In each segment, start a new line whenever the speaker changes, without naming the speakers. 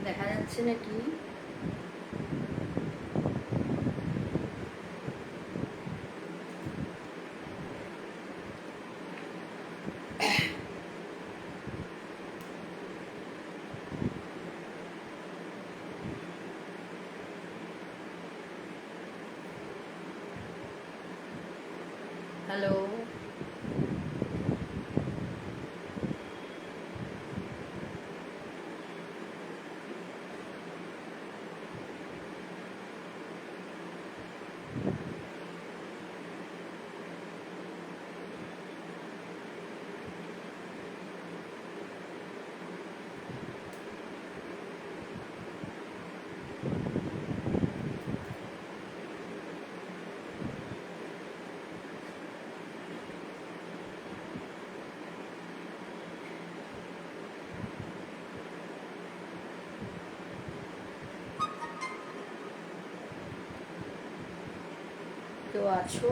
দেখা যাচ্ছে নাকি? হ্যালো, কেউ আছো?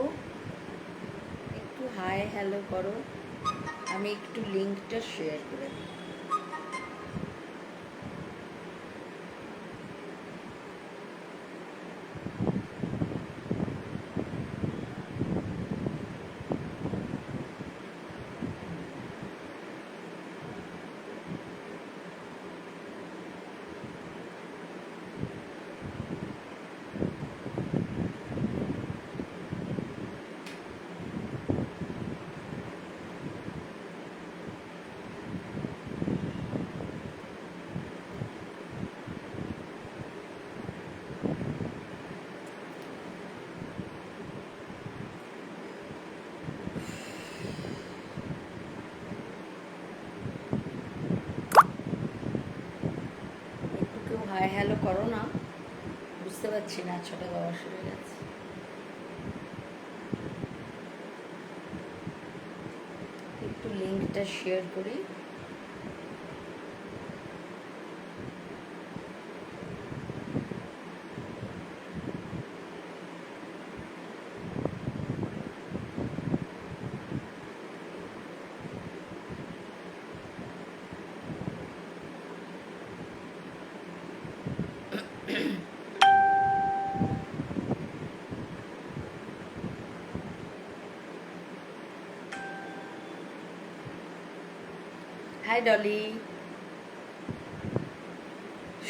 একটু হাই হ্যালো করো, আমি একটু লিঙ্কটা শেয়ার করে দিই। একটু কেউ হাই হ্যালো করো না, বুঝতে পারছি না, 6:10 হয়ে গেছে। একটু লিঙ্কটা শেয়ার করি। হাই ডলি,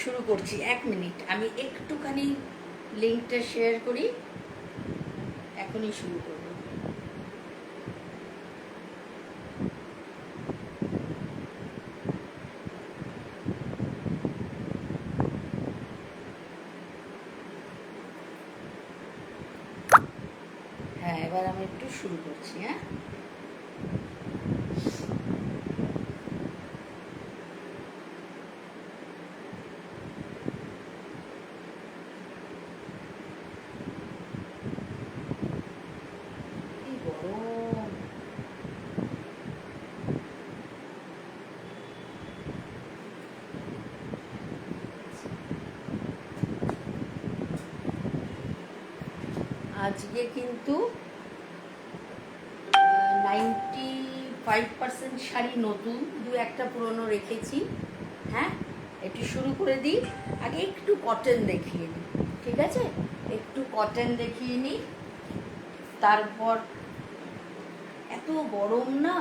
শুরু করছি, 1 মিনিট, আমি একটুখানি লিঙ্কটা শেয়ার করি, এখনই শুরু করব। হ্যাঁ, এবার আমি একটু শুরু করছি। হ্যাঁ, কি গরম! আজকে কিন্তু 95% শাড়ি নতুন, দু একটা পুরনো রেখেছি। হ্যাঁ, একটু শুরু করে দিই। আগে একটু কটন দেখিয়ে নিই, ঠিক আছে? একটু কটন দেখিয়ে নিই, তারপর এত গরম না,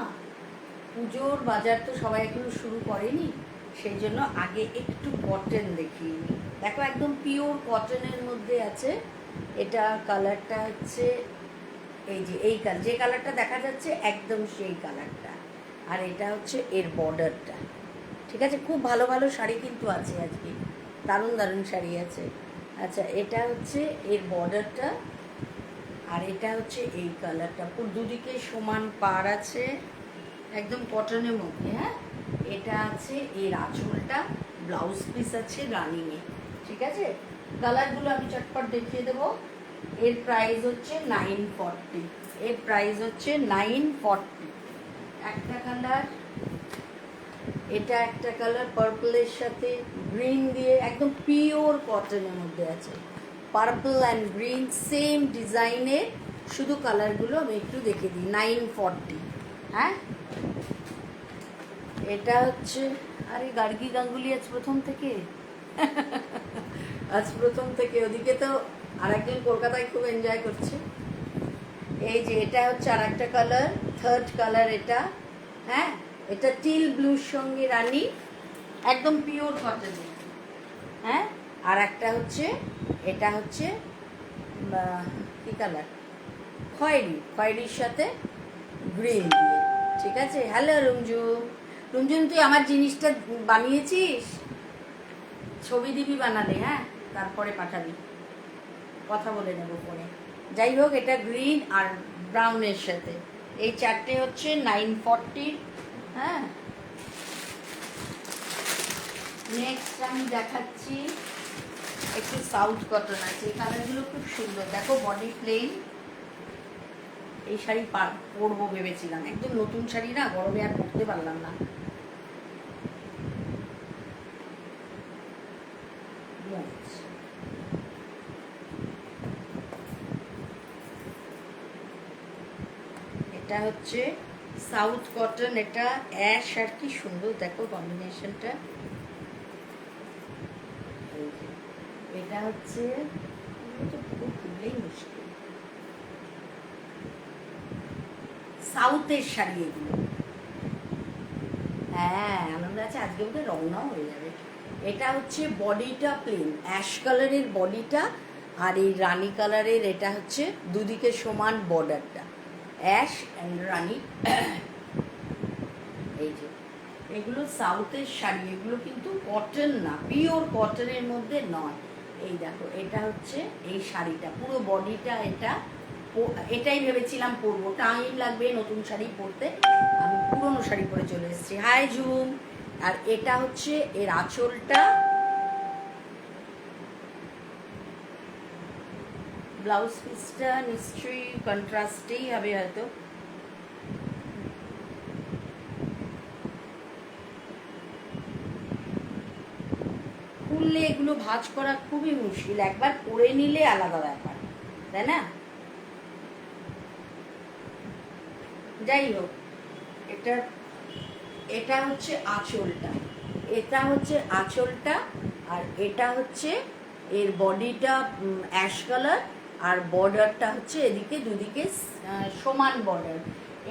পুজোর বাজার তো সবাই এখনো শুরু করেনি, সেই জন্য আগে একটু কটন দেখিয়ে নিই। দেখো, একদম পিওর কটনের মধ্যে আছে। এটা কালারটা হচ্ছে এই যে এই কালার, যে কালারটা দেখা যাচ্ছে একদম সেই কালারটা, আর এটা হচ্ছে এর বর্ডারটা। ঠিক আছে, খুব ভালো ভালো শাড়ি কিন্তু আছে আজকে, দারুণ দারুণ শাড়ি আছে। আচ্ছা, এটা হচ্ছে এর বর্ডারটা, আর এটা হচ্ছে এই কালারটা, পুরো দুদিকে সমান পাড় আছে, একদম কটনের মধ্যে। হ্যাঁ, এটা আছে এর আঁচলটা, ব্লাউজ পিস আছে রানিংয়ে। ঠিক আছে, কালারগুলো আমি চটপট দেখিয়ে দেবো। এর প্রাইস হচ্ছে 940, এর প্রাইস হচ্ছে 940। একটা কালার, এটা একটা কালার পার্পলের সাথে গ্রিন দিয়ে, একদম পিওর কটনের মধ্যে আছে। পার্পল অ্যান্ড গ্রিন সেম ডিজাইনের, শুধু কালারগুলো আমি একটু দেখে দিই। 940। হ্যাঁ, এটা হচ্ছে, আরে গার্গী গাঙ্গুলি আজ প্রথম থেকে আজ প্রথম থেকে। ওদিকে তো আর একজন কলকাতায় খুব এনজয় করছে। এই যে এটা হচ্ছে আর একটা কালার, থার্ড কালার এটা। হ্যাঁ, এটা টিল ব্লুর সঙ্গে রানী, একদম পিওর কটন। হ্যাঁ, আর একটা হচ্ছে, এটা হচ্ছে কি কালার, খয়েরির সাথে গ্রিন দিয়ে। ঠিক আছে। হ্যালো রুমজুম, রুমজুম তুই আমার জিনিসটা বানিয়েছিস? ছবি দিবি বানালে, হ্যাঁ, তারপরে পাঠাবি, কথা বলে নেবো ফোনে। যাই হোক, এটা গ্রিন আর ব্রাউনের সাথে, এই চারটে হচ্ছে 940। হ্যাঁ, নেক্সট আমি দেখাচ্ছি একটু সাউথ কটন আছে। এই কালারগুলো খুব সুন্দর। দেখো, বডি প্লেন। এই শাড়ি পরবো ভেবেছিলাম, একদম নতুন শাড়ি না, গরমে আর পরতে পারলাম না। এটা হচ্ছে সাউথ কটন, এটা অ্যাশ, আর কি সুন্দর দেখো কম্বিনেশনটা। এটা হচ্ছে, খুবই মুশকিল, সাউথের শাড়ি এগুলো। হ্যাঁ, আনন্দ আছে, আজকে ওদের রওনাও হয়ে যাবে। এটা হচ্ছে বডিটা প্লেন, অ্যাশ কালারের বডিটা, আর এই রানী কালারের, এটা হচ্ছে দুদিকে সমান বর্ডারটা, অ্যাশ অ্যান্ড রানী। এই যে এগুলো সাউথের শাড়ি, এগুলো কিন্তু কটন না, পিওর কটনের মধ্যে নয়। এই দেখো, এটা হচ্ছে এই শাড়িটা, পুরো বডিটা এটা। এটাই ভেবেছিলাম পরবো, টাইম লাগবে নতুন শাড়ি পরতে, আমি পুরনো শাড়ি পরে চলে এসেছি। হাই ঝুম। আর এটা হচ্ছে এর আঁচলটা, ব্লাউজ পিসটা নিশ্চয়ই কন্ট্রাস্টেই হবে হয়তো। খুললে এগুলো ভাঁজ করা খুবই মুশকিল, একবার পরে নিলে আলাদা ব্যাপার, তাই না? যাই হোক, এটা হচ্ছে আঁচলটা, এটা হচ্ছে আঁচলটা, আর এটা হচ্ছে এর বডিটা অ্যাশ কালার, আর বর্ডারটা হচ্ছে এদিকে দুদিকে সমান বর্ডার।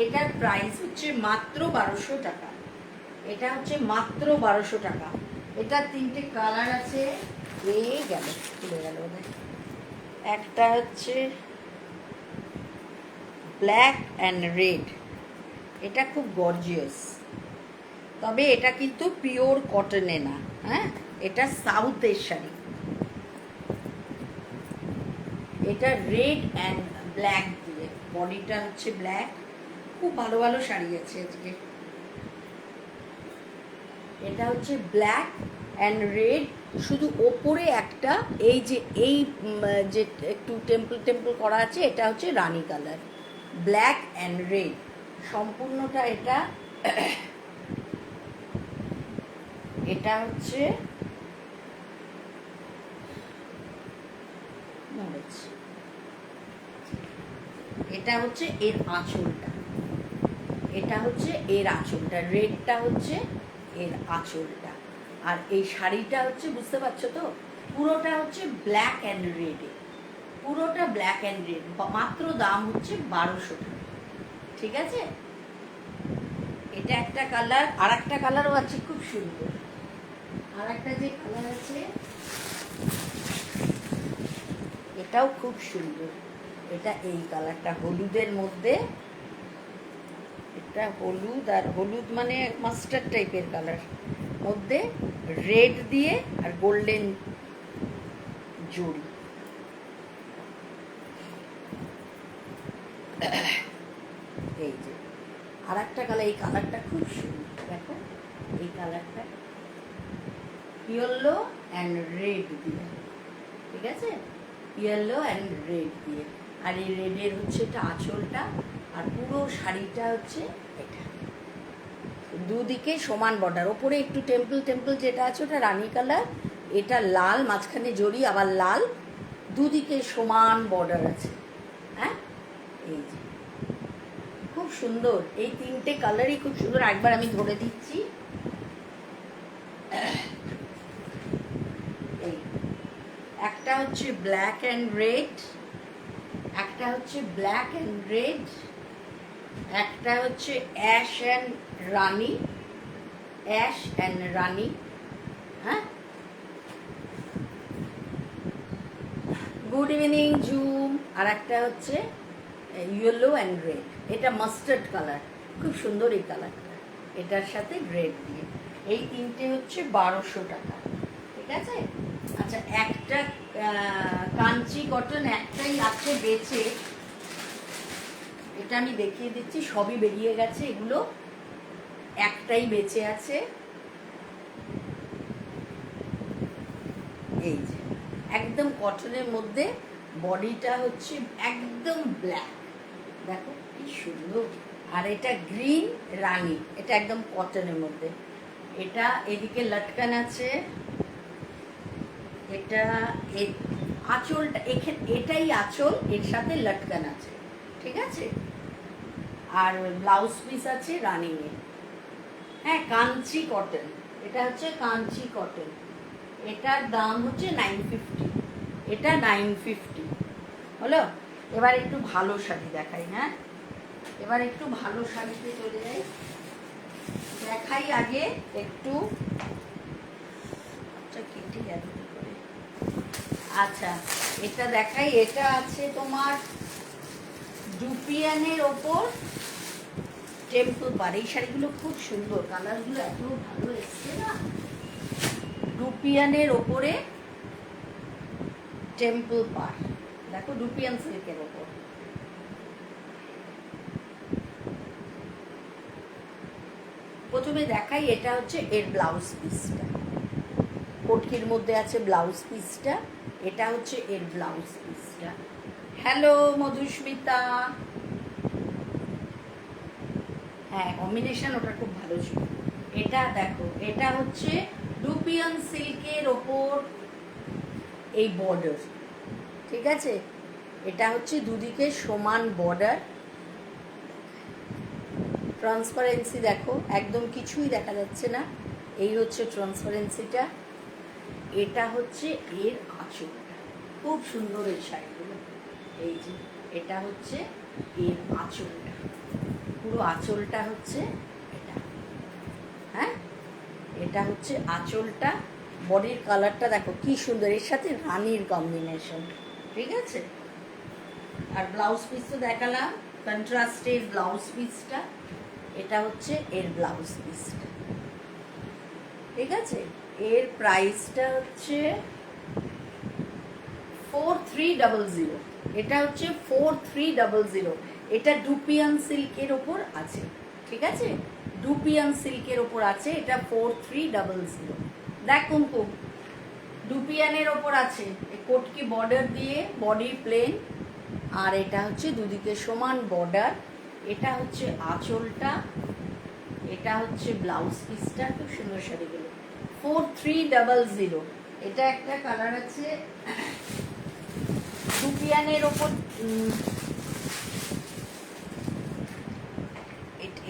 এটার প্রাইস হচ্ছে মাত্র 1200 টাকা। এটা হচ্ছে মাত্র 1200 টাকা। এটা তিনটে কালার আছে। গেল, খুলে গেল ওদের। একটা হচ্ছে ব্ল্যাক অ্যান্ড রেড, এটা খুব গর্জিয়াস, তবে এটা কিন্তু পিওর কটনে না। হ্যাঁ, এটা সাউথের শাড়ি। এটা রেড অ্যান্ড ব্ল্যাক দিয়ে, বডিটা হচ্ছে ব্ল্যাক। খুব ভালো ভালো শাড়ি আছে আজকে। এটা হচ্ছে ব্ল্যাক অ্যান্ড রেড, শুধু ওপরে একটা এই যে যে একটু টেম্পল করা আছে, এটা হচ্ছে রানী কালার। ব্ল্যাক অ্যান্ড রেড সম্পূর্ণটা এটা। এটা হচ্ছে এটা হচ্ছে এর আঁচলটা, এটা হচ্ছে এর আঁচলটা, রেডটা হচ্ছে এর আঁচলটা। আর এই শাড়িটা হচ্ছে, বুঝতে পারছো তো, পুরোটা হচ্ছে ব্ল্যাক অ্যান্ড রেডে, পুরোটা ব্ল্যাক অ্যান্ড রেড। মাত্র দাম হচ্ছে 1200 টাকা। ঠিক আছে। এটা একটা কালার, আর একটা কালারও আছে খুব সুন্দর। আর একটা যে কালার আছে, এটাও খুব সুন্দর। এটা এই কালারটা হলুদের মধ্যে, এটা হলুদ, আর হলুদ মানে মাস্টার্ড টাইপের কালার, মধ্যে রেড দিয়ে আর গোল্ডেন জড়ি। এই যে আর একটা কালার, এই কালারটা খুব সুন্দর, দেখো এই কালারটা ইয়েলো অ্যান্ড রেড দিয়ে। ঠিক আছে, ইয়েলো অ্যান্ড রেড দিয়ে। আর এই রেডের হচ্ছে এটা আঁচলটা, আর পুরো শাড়িটা হচ্ছে এটা। দুদিকে সমান বর্ডার, ওপরে একটু টেম্পল টেম্পল যেটা আছে ওটা রানী কালার, এটা লাল, মাঝখানে জড়ি আবার লাল, দুদিকে সমান বর্ডার আছে। হ্যাঁ, এই যে খুব সুন্দর, এই তিনটে কালারই খুব সুন্দর। একবার আমি ধরে দিচ্ছি, এই একটা হচ্ছে ব্ল্যাক অ্যান্ড রেড, একটা হচ্ছে ব্ল্যাক অ্যান্ড রেড, একটা হচ্ছে ash and rani, ash and rani. হ্যাঁ, গুড ইভিনিং জুম। আর একটা হচ্ছে ইয়েলো অ্যান্ড রেড, এটা মাস্টার্ড কালার, খুব সুন্দর এই কালারটা, এটার সাথে রেড দিয়ে। এই তিনটে হচ্ছে 1200 টাকা, ঠিক আছে। আচ্ছা, একটা কাঞ্চি কটন একটাই আছে বেচে, এটা আমি দেখিয়ে দিচ্ছি, সবই বেরিয়ে গেছে এগুলো, একটাই বেঁচে আছে। এই যে একদম কটনের মধ্যে, বডিটা হচ্ছে একদম ব্ল্যাক, দেখো কি সুন্দর। আর এটা গ্রিন রানী, এটা একদম কটনের মধ্যে। এটা এদিকে লটকান আছে, এটা আঁচলটা এটাই আঁচল, এর সাথে লটকান আছে, ঠিক আছে। আর ব্লাউজ পিস আছে রানিং এ। হ্যাঁ, কাঞ্চি কটন, এটা হচ্ছে কাঞ্চি কটন, এটার দাম হচ্ছে 950, এটা 950 হলো। এবার একটু ভালো শাড়ি দেখাই। হ্যাঁ, এবার একটু ভালো শাড়িতে চলে যাই, দেখাই আগে একটু। আচ্ছা, কেটে যাবে কি করে? আচ্ছা, এটা দেখাই, এটা আছে তোমার ডুপিয়ানের ওপর টেম্পল পার। এই শাড়িগুলো খুব সুন্দর, কালারগুলো এত ভালো এসছে না। ডুপিয়ানের ওপরে টেম্পল পার, দেখো ডুপিয়ান সিল্কের ওপর। প্রথমে দেখাই, এটা হচ্ছে এর ব্লাউজ পিসটা, কটকির মধ্যে আছে ব্লাউজ পিসটা, এটা হচ্ছে এর ব্লাউজ পিসটা। হ্যালো মধুস্মিতা, হ্যাঁ কম্বিনেশন ওটা খুব ভালো ছিল। এটা দেখো, এটা হচ্ছে ডুপিয়ান সিল্কের ওপর এই বর্ডার, ঠিক আছে। এটা হচ্ছে দুদিকে সমান বর্ডার, ট্রান্সপারেন্সি দেখো, একদম কিছুই দেখা যাচ্ছে না, এই হচ্ছে ট্রান্সপারেন্সিটা। এটা হচ্ছে এর আঁচলটা, খুব সুন্দর এই শাড়িগুলো। এই যে এটা হচ্ছে এর আঁচলটা, পুরো আঁচলটা হচ্ছে এটা। হ্যাঁ, এটা হচ্ছে আঁচলটা, বডির কালারটা দেখো কি সুন্দর, এর সাথে রানীর কম্বিনেশন, ঠিক আছে। আর ব্লাউজ পিস তো দেখালাম, কন্ট্রাস্টের ব্লাউজ পিসটা, এটা হচ্ছে এর ব্লাউজ পিসটা, ঠিক আছে। এর প্রাইসটা হচ্ছে 4300, এটা হচ্ছে 4300। এটা ডুপিয়ান সিল্কের ওপর আছে, ঠিক আছে, ডুপিয়ান সিল্কের ওপর আছে, এটা 4300। দেখ কুমকুম, ডুপিয়ানের ওপর আছে, কোটকি বর্ডার দিয়ে, বডি প্লেন, আর এটা হচ্ছে দুদিকে সমান বর্ডার। এটা হচ্ছে আঁচলটা, এটা হচ্ছে ব্লাউজ পিসটা, খুব সুন্দর শাড়িগুলো। 4300। এটা একটা কালার আছে ডুপিয়ানের ওপর,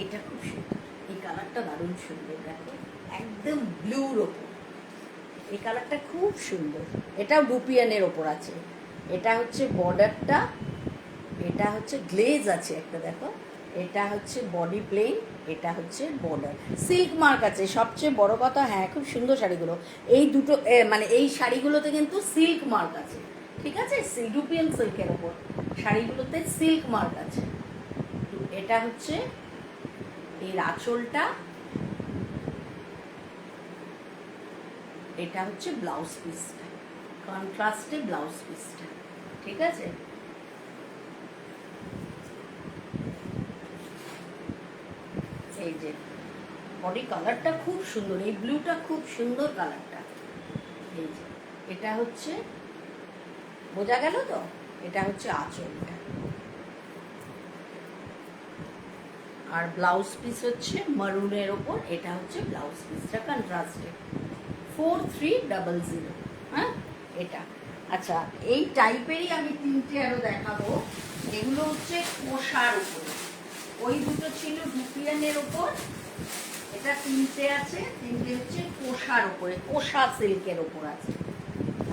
এটা খুব সুন্দর, এই কালারটা দারুণ সুন্দর, দেখো একদম ব্লুর ওপর, এই কালারটা খুব সুন্দর। এটাও ডুপিয়ানের ওপর আছে, এটা হচ্ছে বর্ডারটা, এটা হচ্ছে গ্লেজ আছে একটা, দেখো এটা হচ্ছে বডি প্লেন, এটা হচ্ছে বর্ডার, সিল্ক মার্ক আছে সবচেয়ে বড় কথা। হ্যাঁ, খুব সুন্দর শাড়িগুলো, এই দুটো মানে এই শাড়িগুলোতে কিন্তু সিল্ক মার্ক আছে, ঠিক আছে, ডুপিয়ান সিল্কের ওপর শাড়িগুলোতে সিল্ক মার্ক আছে। এটা হচ্ছে এর আঁচলটা, এটা হচ্ছে ব্লাউজ পিসটা, কন্ট্রাস্টে ব্লাউজ পিসটা, ঠিক আছে। এই যে বডি কালারটা খুব সুন্দর, এই ব্লুটা খুব সুন্দর কালারটা। এই যে এটা হচ্ছে, বোঝা গেল তো, এটা হচ্ছে আঁচলটা। আর ব্লাউজ পিস হচ্ছে মারুনের ওপর, এটা হচ্ছে ব্লাউজ পিসটা কন্ট্রাস্টেড 4300। হ্যাঁ এটা। আচ্ছা এই টাইপেরই আমি তিনটে আরো দেখাবো, এগুলো হচ্ছে কোষার উপরে। ওই দুটো ছিল ডুপিয়ানের ওপর, এটা তিনটে আছে, তিনটে হচ্ছে কোষার উপরে, কোষা সিল্কের ওপর আছে।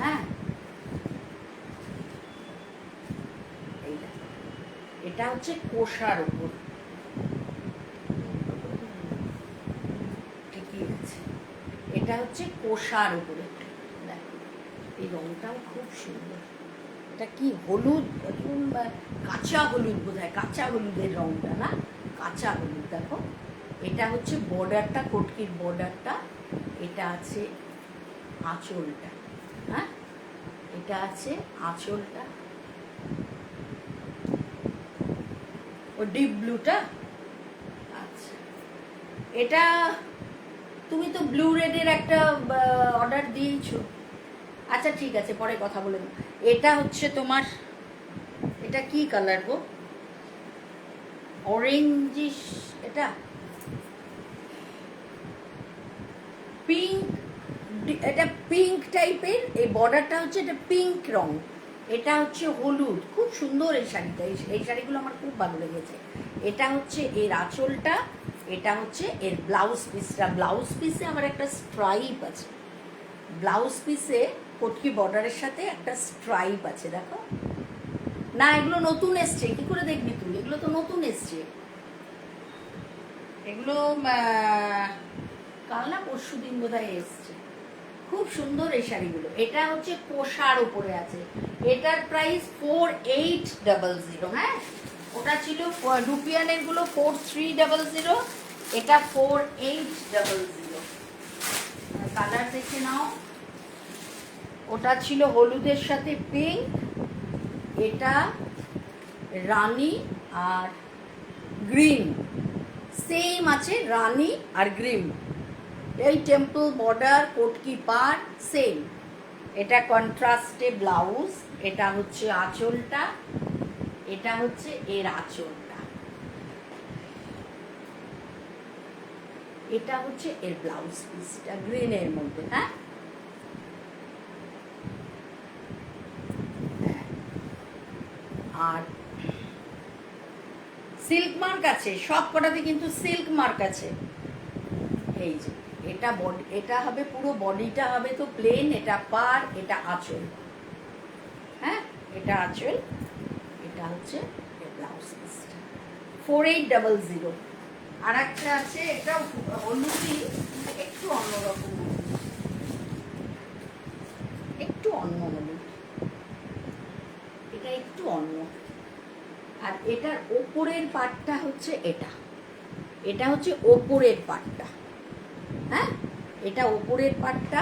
হ্যাঁ এটা হচ্ছে কোষার উপর, ঠিকই আছে। এটা হচ্ছে কোষার উপরে, দেখো এই রংটাও খুব সুন্দর। এটা কি হলুদ, কাঁচা হলুদ বোধ হয়, কাঁচা হলুদের রংটা না, কাঁচা হলুদ। দেখো এটা হচ্ছে বর্ডারটা, কটকির বর্ডারটা, এটা আছে আঁচলটা। হ্যাঁ এটা আছে আঁচলটা, ও ডিপ ব্লুটা। আচ্ছা এটা তুমি তো ব্লু রেডের একটা অর্ডার দিয়েছো। আচ্ছা ঠিক আছে, পরে কথা বলে নেব। এটা হচ্ছে তোমার, এটা কি কালার গো, অরেঞ্জিশ, এটা পিঙ্ক, এটা পিঙ্ক টাইপের, এই বর্ডারটা হচ্ছে এটা পিঙ্ক রং, এটা হচ্ছে হলুদ। খুব সুন্দর এই শাড়িটা, এই শাড়িগুলো আমার খুব ভালো লেগেছে। এটা হচ্ছে এর আঁচলটা, এটা হচ্ছে এর ব্লাউজ পিসটা। ব্লাউজ পিসে আমার একটা স্ট্রাইপ আছে, ব্লাউজ পিসে কটকি বর্ডারের সাথে একটা স্ট্রাইপ আছে, দেখো না। এগুলো নতুন এসছে, কি করে দেখবি তুই, এগুলো তো নতুন এসছে, এগুলো কাল না পরশু দিন বোধহয় এসছে। খুব সুন্দর এই শাড়িগুলো। এটা হচ্ছে কোষার উপরে আছে, এটার প্রাইস 4800। হ্যাঁ ওটা ছিল রুপিয়ানের গুলো 4300, এটা 4800। কালার দেখে নাও, ওটা ছিল হলুদের সাথে পিঙ্ক, এটা রানী আর গ্রিন, সেম আছে রানী আর গ্রিন। এই টেম্পল বর্ডার, কোটকি পার সেম। এটা কন্ট্রাস্টে ব্লাউজ, এটা হচ্ছে আঁচলটা, এটা হচ্ছে এর আঁচলটা, এটা হচ্ছে এর ব্লাউজ পিসটা গ্রিনের মধ্যে। হ্যাঁ আর সিল্ক মার্ক আছে সব কটাতে, কিন্তু সিল্ক মার্ক আছে। এই যে এটা বডি, এটা হবে পুরো বডিটা হবে তো প্লেন, এটা পার, এটা আঁচল। হ্যাঁ এটা আঁচল, এটা হচ্ছে ব্লাউজ পিসটা 4800। আর একটা আছে, এটা হলুদি, একটু অন্যরকম, একটু অন্য হলুদ, এটা একটু অন্য। আর এটার ওপরের পাটটা হচ্ছে এটা, এটা হচ্ছে ওপরের পাটটা। হ্যাঁ এটা ওপরের পাটটা,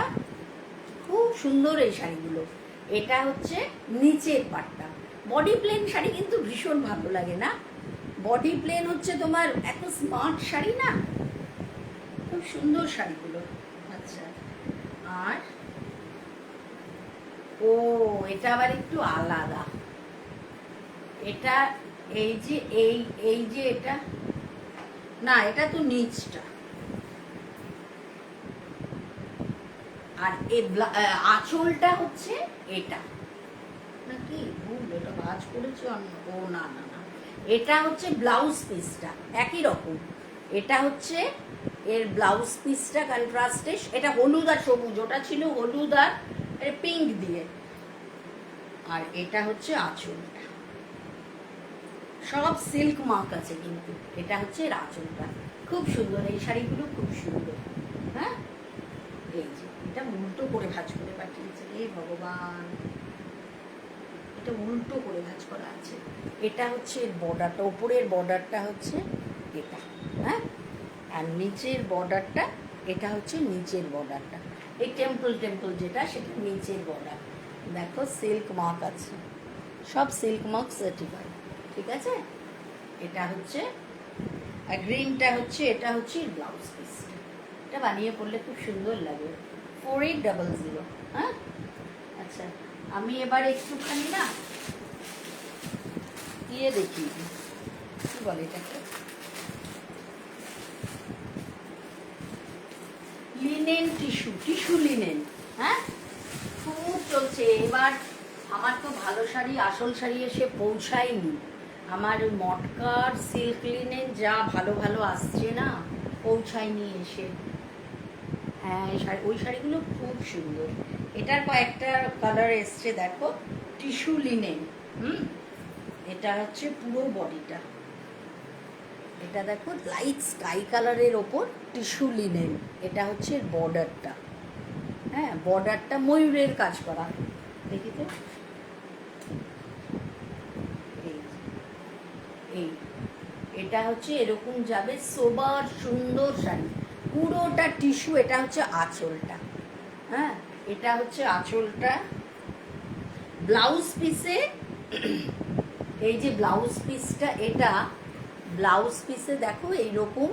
খুব সুন্দর এই শাড়িগুলো। এটা হচ্ছে নিচের পাটটা। বডি প্লেন শাড়ি কিন্তু ভীষণ ভালো লাগে না, বডি প্লেন হচ্ছে তোমার এত স্মার্ট শাড়ি না, খুব সুন্দর শাড়িগুলো। আচ্ছা আর ও এটা আবার একটু আলাদা, এটা এই যে এই যে এটা না, এটা তো নিচটা, আর এই আঁচলটা হচ্ছে এটা নাকি ভুল, এটা ভাঁজ করেছে অন্য। ও না না না, এটা হচ্ছে ব্লাউজ পিসটা একই রকম, এটা হচ্ছে এর ব্লাউজ পিসটা কন্ট্রাস্টে, এটা হলুদ আর সবুজ, ওটা ছিল হলুদ আর পিঙ্ক দিয়ে। আর এটা হচ্ছে আঁচলটা, সব সিল্ক মার্ক আছে কিন্তু, এটা হচ্ছে এর আঁচলটা। খুব সুন্দর এই শাড়িগুলো, খুব সুন্দর। হ্যাঁ এই যে এটা উল্টো করে ভাঁজ করে পাঠিয়েছে, হে ভগবান, এটা উল্টো করে ভাঁজ করা আছে। এটা হচ্ছে বর্ডারটা, উপরের বর্ডারটা হচ্ছে এটা। হ্যাঁ আর নিচের বর্ডারটা, এটা হচ্ছে নিচের বর্ডারটা, এই টেম্পল টেম্পল যেটা, সেটা নিচের বর্ডার। দেখো সিল্ক মার্ক আছে, সব সিল্ক মার্ক সার্টিফাইড, ঠিক আছে। এটা হচ্ছে আর গ্রিনটা হচ্ছে, এটা হচ্ছে ব্লাউজ পিস, এটা বানিয়ে পড়লে খুব সুন্দর লাগে। 4800। হ্যাঁ আচ্ছা আমি এবার একটুখানি না দিয়ে দেখি কি বলে এটাকে, লিনেন টিস্যু লিনেন, হ্যাঁ খুব চলছে। এবার আমার তো ভালো শাড়ি, আসল শাড়ি এসে পৌঁছায়নি। আমার মটকার সিল্ক লিনেন যা ভালো ভালো আসছে না, পৌঁছায়নি এসে। হ্যাঁ ওই শাড়িগুলো খুব সুন্দর। এটার কয়েকটা কালার এসছে দেখো, টিস্যু লিনেন। এটা হচ্ছে পুরো বডিটা, এটা দেখো লাইট স্কাই কালারের ওপর টিস্যু লিনেন। এটা হচ্ছে বর্ডারটা, হ্যাঁ বর্ডারটা ময়ূরের কাজ করা, দেখি তো। এই এটা হচ্ছে এরকম যাবে, সোবার সুন্দর শাড়ি, পুরোটা টিস্যু। এটা হচ্ছে আঁচলটা, হ্যাঁ এটা হচ্ছে আঁচলটা। ব্লাউজ পিসে এই যে ব্লাউজ পিসটা, এটা ব্লাউজ পিসে দেখো এইরকম,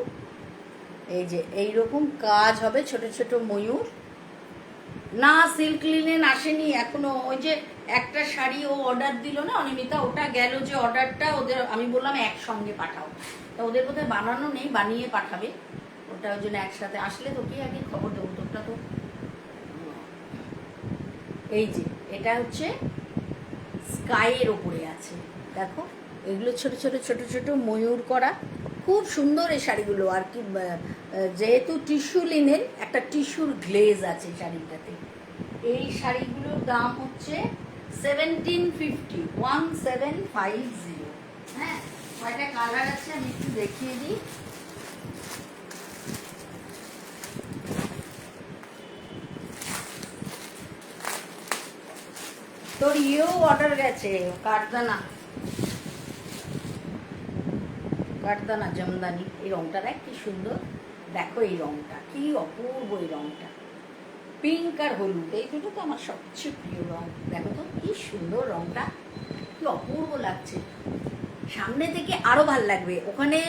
এই যে এইরকম কাজ হবে, ছোট ছোট ময়ূর। না সিল্ক লিনেন আসেনি এখনো। ওই যে একটা শাড়ি ও অর্ডার দিল না অনিমিতা, ওটা গেল যে অর্ডারটা, ওদের আমি বললাম একসঙ্গে পাঠাও, তা ওদের বোধহয় বানানো নেই, বানিয়ে পাঠাবে ওটা, ওই জন্য একসাথে আসলে তোকে আগে খবর দেবো। তোরটা তো এই যে এটা হচ্ছে স্কাইয়ের ওপরে আছে, দেখো এগুলো ছোট ছোট ছোট ছোট ময়ূর করা, খুব সুন্দর এই শাড়িগুলো। আর কি যেহেতু টিস্যু লিনেন, একটা টিস্যুর গ্লেজ আছে শাড়িটাতে। এই শাড়িগুলোর দাম হচ্ছে 1750, 1750। হ্যাঁ কয়টা কালার আছে আমি একটু দেখিয়ে দিই। তোর ইয়েও অর্ডার গেছে, কাঠদানা জামদানি। এই রংটা দেখ কি সুন্দর, দেখো এই রংটা কি অপূর্ব, এই রংটা পিঙ্ক আর হলুদ, এই দুটো তো আমার সবচেয়ে প্রিয় রং। দেখো তো কি সুন্দর রংটা, কি অপূর্ব লাগছে। সামনে থেকে আরো ভাল লাগবে, ওখানে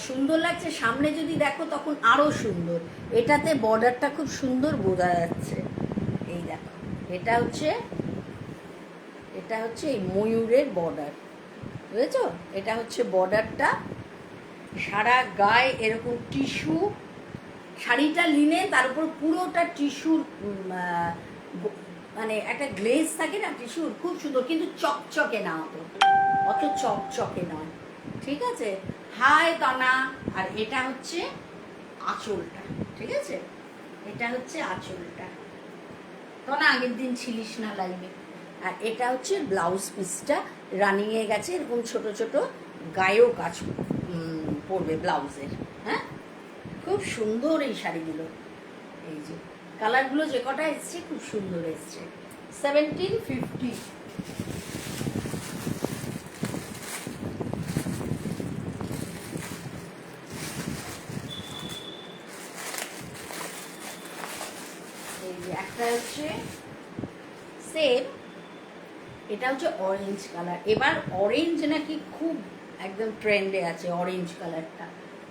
সুন্দর লাগছে, সামনে যদি দেখো তখন আরো সুন্দর। এটাতে বর্ডারটা খুব সুন্দর বোঝা যাচ্ছে। এই দেখো এটা হচ্ছে এই ময়ূরের বর্ডার, বুঝেছো? এটা হচ্ছে বর্ডারটা, সারা গায়ে এরকম টিস্যু, শাড়িটা লিনে, তার উপর পুরোটা টিস্যুর, মানে একটা গ্লেজ থাকে না টিস্যুর, খুব সুন্দর, কিন্তু চকচকে না, অত চকচকে নয়, ঠিক আছে? হাই তনা। আর এটা হচ্ছে আঁচলটা, ঠিক আছে? এটা হচ্ছে আঁচলটা। তনা আগের দিন ছিলিস না লাইভে। আর এটা হচ্ছে ব্লাউজ পিসটা, রানিংয়ে গেছে, এরকম ছোট ছোট গায়েও কাজ পড়বে ব্লাউজের। হ্যাঁ খুব সুন্দর এই শাড়িগুলো। এই যে কালারগুলো যে কটা এসছে খুব সুন্দর এসছে। 1750। এই যে একটা হচ্ছে সেম, এটা হচ্ছে অরেঞ্জ কালার। এবার অরেঞ্জ নাকি খুব একদম ট্রেন্ডে আছে, অরেঞ্জ কালারটা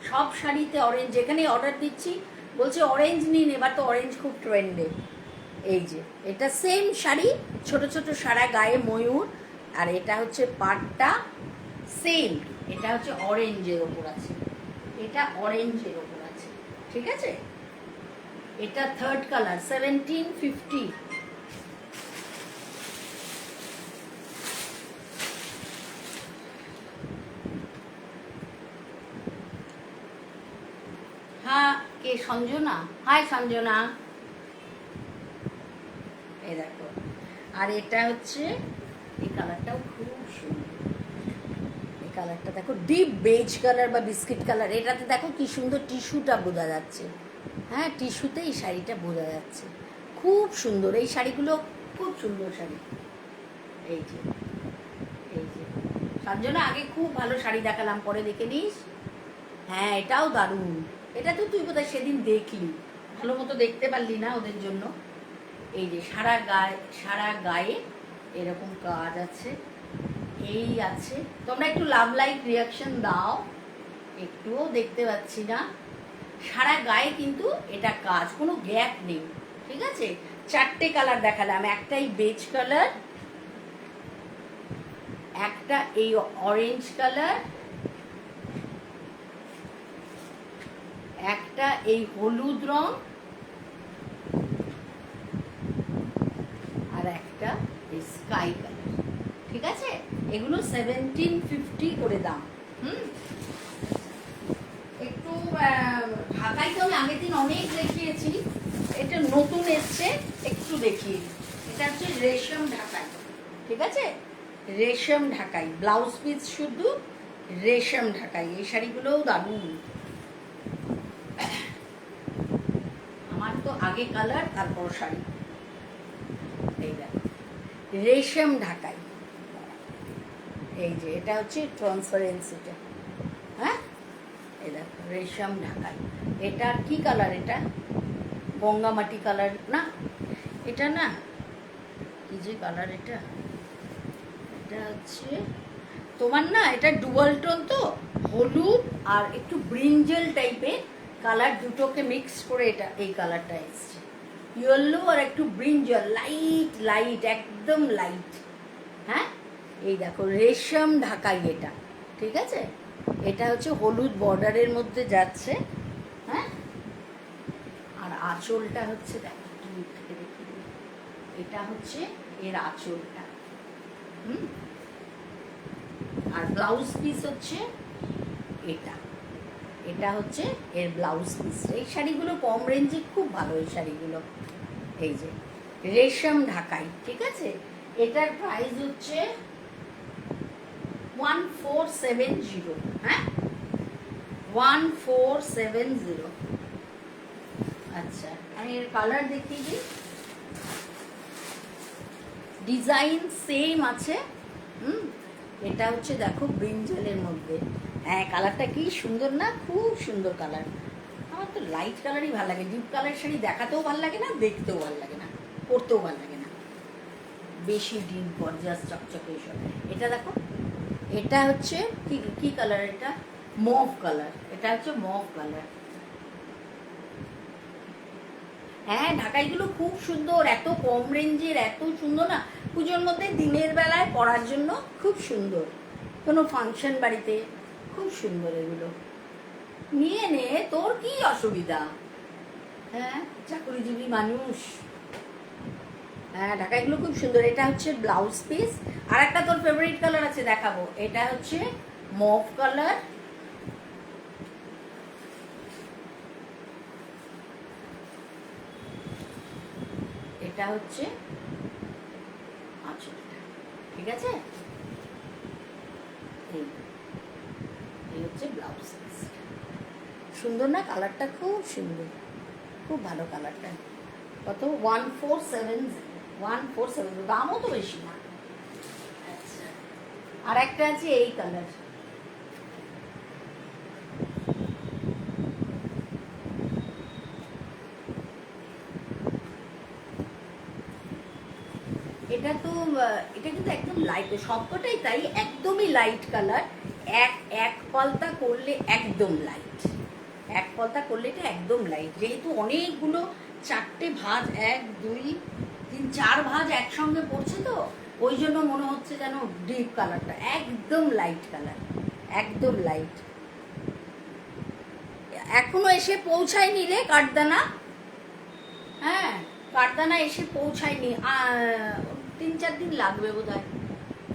সব শাড়িতে অরেঞ্জ, যেখানে অর্ডার দিচ্ছি বলছে অরেঞ্জ নিন, এবার তো অরেঞ্জ খুব ট্রেন্ডে। এই যে এটা সেম শাড়ি, ছোট ছোট সারা গায়ে ময়ূর, আর এটা হচ্ছে পাটটা সেম, এটা হচ্ছে অরেঞ্জের ওপর আছে, এটা অরেঞ্জের ওপর আছে, ঠিক আছে? এটা থার্ড কালার, 1750। হ্যাঁ কে? সঞ্জনা। হাই সঞ্জনা। এই দেখো, আর এটা হচ্ছে এই কালারটাও খুব সুন্দর। এই কালারটা দেখো, ডিপ বেজ কালার বা বিস্কিট কালার, এটাতে দেখো কি সুন্দর টিস্যুটা বোঝা যাচ্ছে। হ্যাঁ টিস্যুতে এই শাড়িটা বোঝা যাচ্ছে, খুব সুন্দর এই শাড়িগুলো, খুব সুন্দর শাড়ি। এই যে সঞ্জনা, আগে খুব ভালো শাড়ি দেখালাম, পরে দেখে নিস। হ্যাঁ এটাও দারুণ, এটা তো তুই বোধহয় সেদিন দেখলি, ভালো মতো দেখতে পারলি না ওদের জন্য। এই যে সারা গায়ে এরকম কাজ আছে, এই আছে। তোমরা একটু লাভ লাইক রিয়াকশন দাও, একটুও দেখতে পাচ্ছি না। সারা গায়ে কিন্তু এটা কাজ, কোনো গ্যাপ নেই, ঠিক আছে? চারটে কালার দেখালাম, একটাই বেজ কালার, একটা এই অরেঞ্জ কালার, একটা এই হলুদ রং, স্কাই কালার, ঠিক আছে? এগুলো 1750 করে দাম। একটু ঢাকাই তো আমি আগের দিন অনেক দেখিয়েছি, এটা নতুন এসছে, একটু দেখিয়ে। এটা হচ্ছে রেশম ঢাকাই, ঠিক আছে? রেশম ঢাকাই, ব্লাউজ পিস শুধু রেশম ঢাকাই। এই শাড়িগুলোও দারুণ। আমার তো আগে কালার, তারপর শাড়ি। এই দেখো রেশম ঢাকাই, এই যে এটা হচ্ছে ট্রান্সপারেন্সিটা, হ্যাঁ? এই দেখো রেশম ঢাকাই। এটা কি কালার? এটা গঙ্গামাটি কালার না, এটা না, কি যে কালার এটা, এটা হচ্ছে তোমার না, এটা ডুয়াল টোন, তো হলুদ আর একটু ব্রিঞ্জেল টাইপের কালার, দুটোকে মিক্স করে এটা এই কালারটা এসছে। ইয়েলো আর একটু ব্রিঞ্জল, লাইট লাইট, একদম লাইট। হ্যাঁ, এই দেখো রেশম ঢাকাই এটা, ঠিক আছে? এটা হচ্ছে হলুদ বর্ডারের মধ্যে যাচ্ছে, হ্যাঁ? আর আঁচলটা হচ্ছে, দেখো তুমি থেকে দেখি, এটা হচ্ছে এর আঁচলটা। আর ব্লাউজ পিস হচ্ছে এটা, এটা হচ্ছে এর ব্লাউজ পিস। এই শাড়িগুলো কম রেঞ্জে খুব ভালো, এই শাড়িগুলো। এই যে রেশম ঢাকাই, ঠিক আছে? এটার প্রাইস হচ্ছে 1470, হ্যাঁ 1470। আচ্ছা, আমি এর কালার দেখিয়ে দিই। ডিজাইন সেম আছে। এটা হচ্ছে দেখো ব্রিঞ্জলের মধ্যে, হ্যাঁ কালারটা কি সুন্দর না, খুব সুন্দর কালার। আমার তো লাইট কালারই ভালো লাগে, ডিপ কালার শাড়ি দেখাতেও ভালো লাগে না, দেখতেও ভালো লাগে না, পরতেও ভালো লাগে না, বেশি ডিপ গর্জাস চকচকে এসব। এটা দেখো, এটা হচ্ছে কি কি কালার? এটা মভ কালার, এটা হচ্ছে মভ কালার। হ্যাঁ ঢাকাইগুলো খুব সুন্দর, এত কম রেঞ্জের, এত সুন্দর না, পুজোর মধ্যে দিনের বেলায় পরার জন্য খুব সুন্দর, কোনো ফাংশন বাড়িতে খুব সুন্দর। এগুলো নিয়ে নে, তোর কি অসুবিধা? হ্যাঁ চাকরিজীবী মানুষ। হ্যাঁ ঢাকাইগুলো খুব সুন্দর। এটা হচ্ছে ব্লাউজ পিস। আর একটা তোর ফেভারিট কালার আছে, দেখাবো। এটা হচ্ছে মভ কালার, এটা হচ্ছে আঁচলটা, ঠিক আছে? এই হচ্ছে ব্লাউজ পিস। সুন্দর না কালারটা? খুব সুন্দর, খুব ভালো কালারটা। কত? 1470, 1470, দামও তো বেশি না। আচ্ছা, আর একটা আছে এই কালার, এটা তো এটা কিন্তু একদম লাইট, সবকটাই তাই, একদমই লাইট কালার। এক এক পাল্টা করলে একদম লাইট, এক পাল্টা করলে এটা একদম লাইট। যেহেতু অনেকগুলো, 4টে ভাঁজ, 1 2 3 4 ভাঁজ একসঙ্গে পড়ছে, তো ওই জন্য মনে হচ্ছে যেন ডিপ কালারটা, একদম লাইট কালার, একদম লাইট। এখনো এসে পৌঁছায়নি রে কাঠদানা, হ্যাঁ কাঠদানা এসে পৌঁছায়নি, 3-4 দিন লাগবে বোধহয়।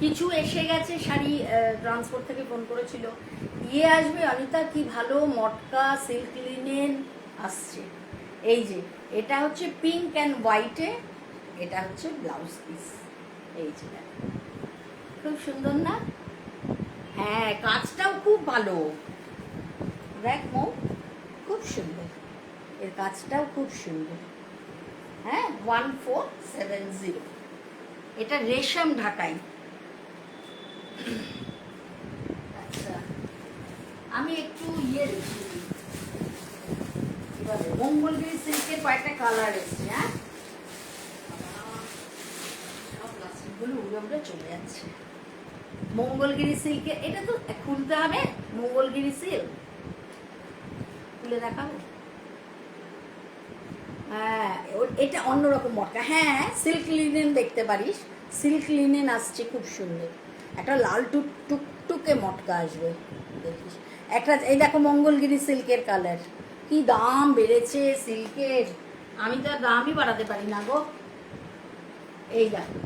কিছু এসে গেছে শাড়ি, ট্রান্সপোর্ট থেকে ফোন করেছিল, ইয়ে আসবে অনিতা, কি ভালো মটকা সিল্ক লিনেন আসছে। এই যে এটা হচ্ছে পিঙ্ক অ্যান্ড হোয়াইটে, এটা হচ্ছে ব্লাউজ পিস। এই যে খুব সুন্দর না? হ্যাঁ কাজটাও খুব ভালো, দেখ মো, খুব সুন্দর, এর কাজটাও খুব সুন্দর। হ্যাঁ 1470, এটা রেশম ঢাকাই। আচ্ছা, আমি একটু ইয়ে দেখি, এবারে মঙ্গলগিরি সিল্কের কয়েকটা কালার এসছে। হ্যাঁ সব প্লাস্টিকগুলো উড়ে উড়ে চলে যাচ্ছে। মঙ্গলগিরি সিল্কের, এটা তো খুলতে হবে, মঙ্গলগিরি সিল্ক খুলে দেখাবো। হ্যাঁ এটা অন্যরকম মটকা, হ্যাঁ সিল্ক লিনেন দেখতে পারিস, সিল্ক লিনেন আসছে খুব সুন্দর, একটা লাল টুকটুকে মটকা আসবে, দেখিস একটা। এই দেখো মঙ্গলগিরি সিল্কের কালার, কি দাম বেড়েছে সিল্কের, আমি তো আর দামই বাড়াতে পারি না গো। এই দেখো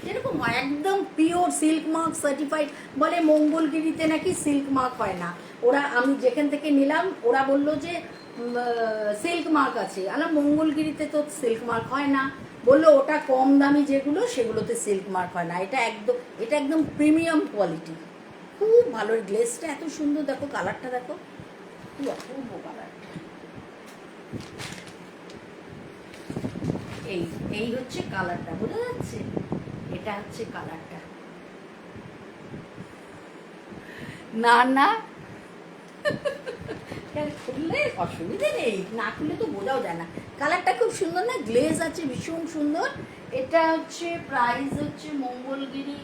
যেরকম হয় একদম পিওর সিল্ক মার্ক সার্টিফাইড। বলে মঙ্গলগিরিতে নাকি সিল্ক মার্ক হয় না। ওরা, আমি যেখান থেকে নিলাম ওরা বললো যে সিল্ক মার্ক আছে। আলাম মঙ্গলগিরিতে তো সিল্ক মার্ক হয় না। বললো ওটা কম দামি যেগুলো সেগুলোতে সিল্ক মার্ক হয় না। এটা একদম প্রিমিয়াম কোয়ালিটি, খুব ভালো। গ্লেসটা এত সুন্দর, দেখো কালারটা দেখো, কি অপূর্ব কালারটা। এই হচ্ছে কালারটা, বোঝা যাচ্ছে? এটা হচ্ছে কালারটা। না না খুললে অসুবিধে নেই, না খুললে তো বোঝাও যায় না। কালারটা খুব সুন্দর না, গ্লেজ আছে ভীষণ সুন্দর। এটা হচ্ছে প্রাইস হচ্ছে মঙ্গলগিরি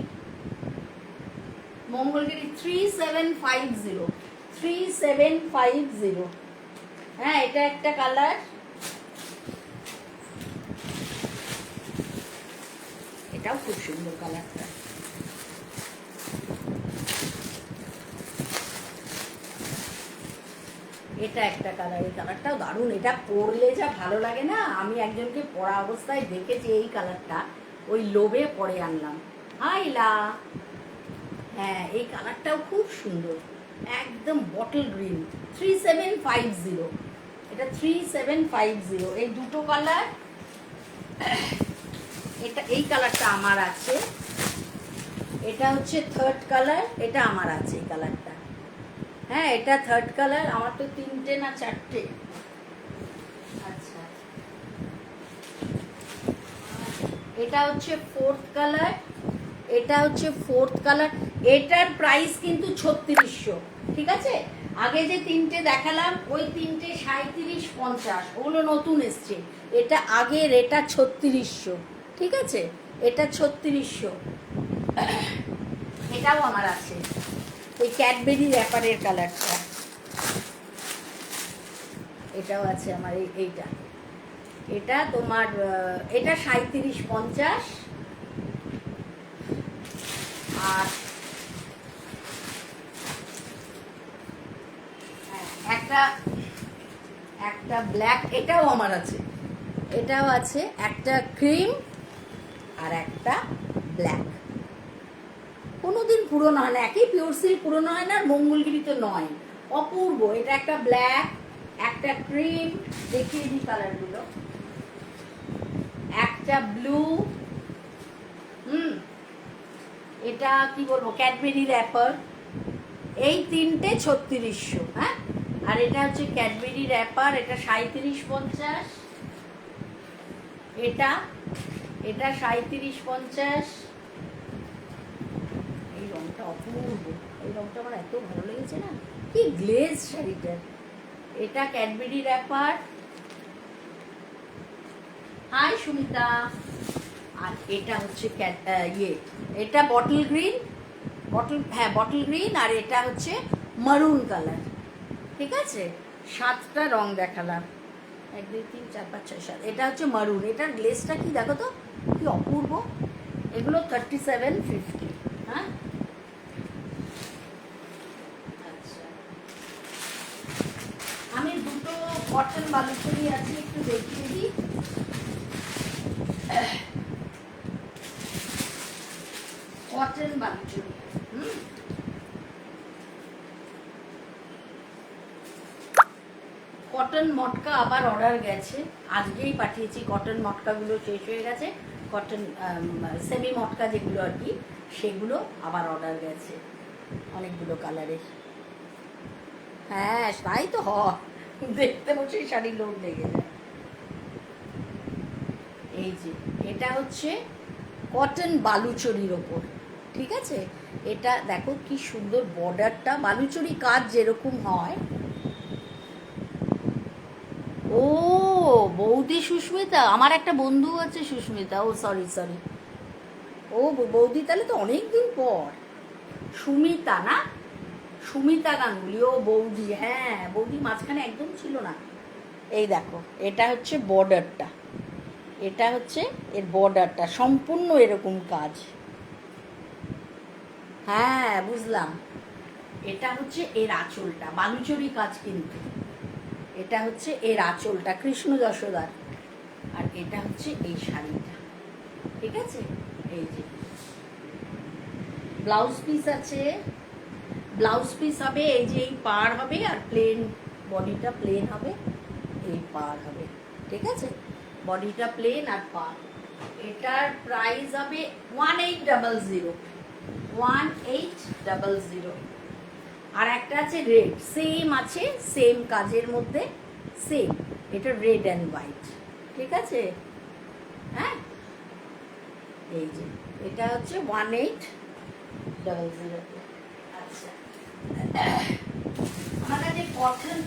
3750। হ্যাঁ, এটা একটা কালার। এটাও খুব সুন্দর কালারটা। এটা একটা কালার, এই কালারটাও দারুণ। এটা পরলে যা ভালো লাগে না, আমি একজনকে পরা অবস্থায় দেখেছি এই কালারটা, ওই লোভে পরে আনলাম। হাইলা, হ্যাঁ এই কালারটাও খুব সুন্দর, একদম বটল গ্রিন। 3750, এটা 3750। এই দুটো কালার, এটা এই কালারটা আমার আছে, এটা হচ্ছে থার্ড কালার, এটা আমার আছে এই কালারটা। হ্যাঁ এটা থার্ড কালার, আমার তো 3টে না 4টে। আচ্ছা, এটা হচ্ছে ফোর্থ কালার, এটা হচ্ছে ফোর্থ কালার। এটার প্রাইস কিন্তু 3600, ঠিক আছে? আগে যে 3টে দেখালাম ওই 3টে 3750, ওগুলো নতুন এসছে। এটা আগের, এটা 3600, ঠিক আছে? এটা 3600। এটাও আমার আছে, ওই ক্যাডবেরি র্যাপারের কালারটা, এটাও আছে আমার। এইটা, এটা তোমার, এটা 3750। আর একটা ব্ল্যাক, এটাও আমার আছে, এটাও আছে। একটা ক্রিম আর একটা ব্ল্যাক, কোনোদিন পুরনো হয় না। একই পিওর সিল্ক পুরনো হয় না, আর মঙ্গলগিরি তো নয়, অপূর্ব। এটা একটা ব্ল্যাক, একটা ক্রিম, দেখিয়ে দিই কালারগুলো, একটা ব্লু, এটা কি বলবো, ক্যাডবেরি র্যাপার। এই 3টে 3600। হ্যাঁ, আর এটা হচ্ছে ক্যাডবেরি র্যাপার, এটা 3750। এটা 3750। এই রংটা অপূর্ব, এই রংটা আমার এত ভালো লেগেছে না, কি গ্লেজ শাড়িটা। এটা ক্যাডবেরি র্যাপার। হাই সুমিতা। আর এটা হচ্ছে এটা বটল গ্রিন, বটল গ্রিন। আর এটা হচ্ছে মারুন কালার, ঠিক আছে? 7টা রং দেখালাম, 1 2 3 4 5 6 7। এটা হচ্ছে মারুন, এটার গ্লেজটা কি দেখো তো, কি অপূর্ব। এগুলো 3750। হ্যাঁ, আচ্ছা, আমি দুটো কটন বালুচরি আছে, একটু দেখিয়ে দিই। কটন বালুচরি, কটন মটকা আবার অর্ডার গেছে, আজকেই পাঠিয়েছি। কটন মটকাগুলো শেষ হয়ে গেছে, কটন সেমি মটকা যেগুলো আর কি, সেগুলো আবার অর্ডার গেছে, অনেকগুলো কালারের। হ্যাঁ তাই তো হয়, দেখতে বসেই শাড়ি লোক লেগে যায়। এই যে এটা হচ্ছে কটন বালুচরির ওপর, ঠিক আছে? এটা দেখো কি সুন্দর বর্ডারটা, বালুচরি কাজ যেরকম হয়। ও বৌদি সুস্মিতা, আমার একটা বন্ধু আছে সুস্মিতা। ও সরি, ও বৌদি, তাহলে তো অনেক দিন পর। সুমিতা না, সুমিতা গাঙ্গুলি, ও বৌদি। হ্যাঁ বৌদি মাঝখানে একদম ছিল না। এই দেখো, এটা হচ্ছে বর্ডারটা, এটা হচ্ছে এর বর্ডারটা, সম্পূর্ণ এরকম কাজ। হ্যাঁ বুঝলাম। এটা হচ্ছে এর আঁচলটা, বালুচরি কাজ কিন্তু। এটা হচ্ছে এর আঁচলটা, কৃষ্ণ যশোদার। আর এটা হচ্ছে এই শাড়িটা, ঠিক আছে? এই যে ব্লাউজ পিস আছে, ব্লাউজ পিস হবে এই যে এই পার হবে, আর প্লেন বডিটা প্লেন হবে, এই পার হবে, ঠিক আছে? বডিটা প্লেন আর পার। এটার প্রাইস হবে 1800, 1800। আর একটা আছে রেড, সেম আছে, সেম কাজের মধ্যে সেম, এটা রেড অ্যান্ড হোয়াইট, ঠিক আছে? হ্যাঁ, এই যে এটা হচ্ছে 1800। আচ্ছা, আমার কাছে কটন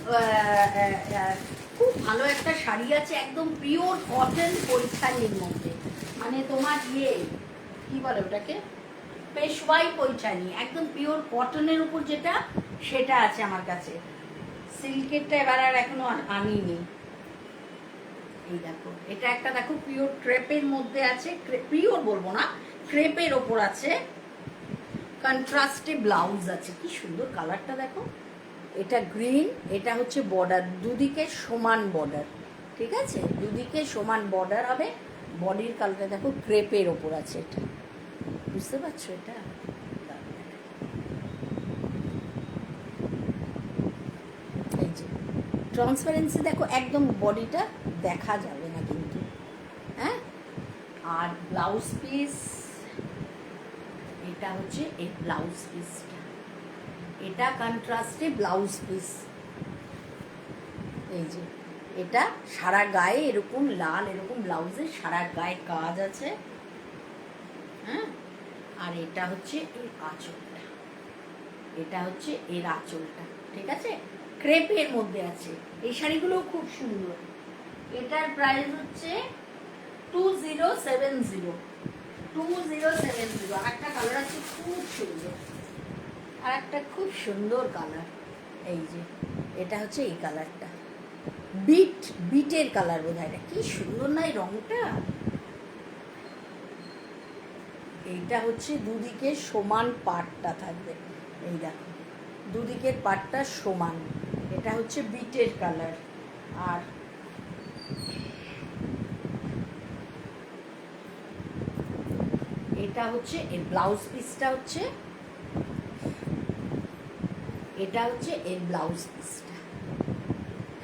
খুব ভালো একটা শাড়ি আছে, একদম পিওর কটন পৈঠানির মধ্যে, মানে তোমার কি বলে ওটাকে, পেশওয়াই পৈঠানি, একদম পিওর কটনের উপর যেটা, সেটা আছে আমার কাছে। সিল্কেরটা এবার আর এখনো আনিনি। এই দেখো, এটা একটা দেখো পিওর ক্রেপের মধ্যে আছে, পিওর বলবো না, ক্রেপের ওপর আছে, কন্ট্রাস্টে ব্লাউজ আছে, কি সুন্দর কালারটা দেখো। এটা গ্রিন, এটা হচ্ছে বর্ডার, দুদিকে সমান বর্ডার, ঠিক আছে? দুদিকে সমান বর্ডার হবে, বডির কালারটা দেখো ক্রেপের ওপর আছে, এটা বুঝতে পারছো? এটা এই যে ট্রান্সপারেন্সি দেখো, একদম বডিটা দেখা যাবে না কিন্তু, হ্যাঁ? আর ব্লাউজ পিস, এটা হচ্ছে এই ব্লাউজ পিসটা, এটা কন্ট্রাস্টে ব্লাউজ পিস, এই যে এটা সারা গায়ে এরকম লাল, এরকম ব্লাউজের সারা গায়ে কাজ আছে, হ্যাঁ? আর এটা হচ্ছে এর আঁচলটা, এটা হচ্ছে এর আঁচলটা, ঠিক আছে? ক্রেপের মধ্যে আছে, এই শাড়িগুলো খুব সুন্দর। এটার প্রাইস হচ্ছে 2070, 2070। আর একটা কালার আছে খুব সুন্দর, আর একটা খুব সুন্দর কালার, এই যে এটা হচ্ছে এই কালারটা, বিটের কালার বোধ হয়, এটা কি সুন্দর না এই রংটা। এইটা হচ্ছে দুদিকে সমান পাটটা থাকবে, এই দেখো দুদিকের পাটটা সমান, এটা হচ্ছে বিটের কালার। আর এটা হচ্ছে এর ব্লাউজ পিসটা, হচ্ছে এটা হচ্ছে এর ব্লাউজ পিসটা,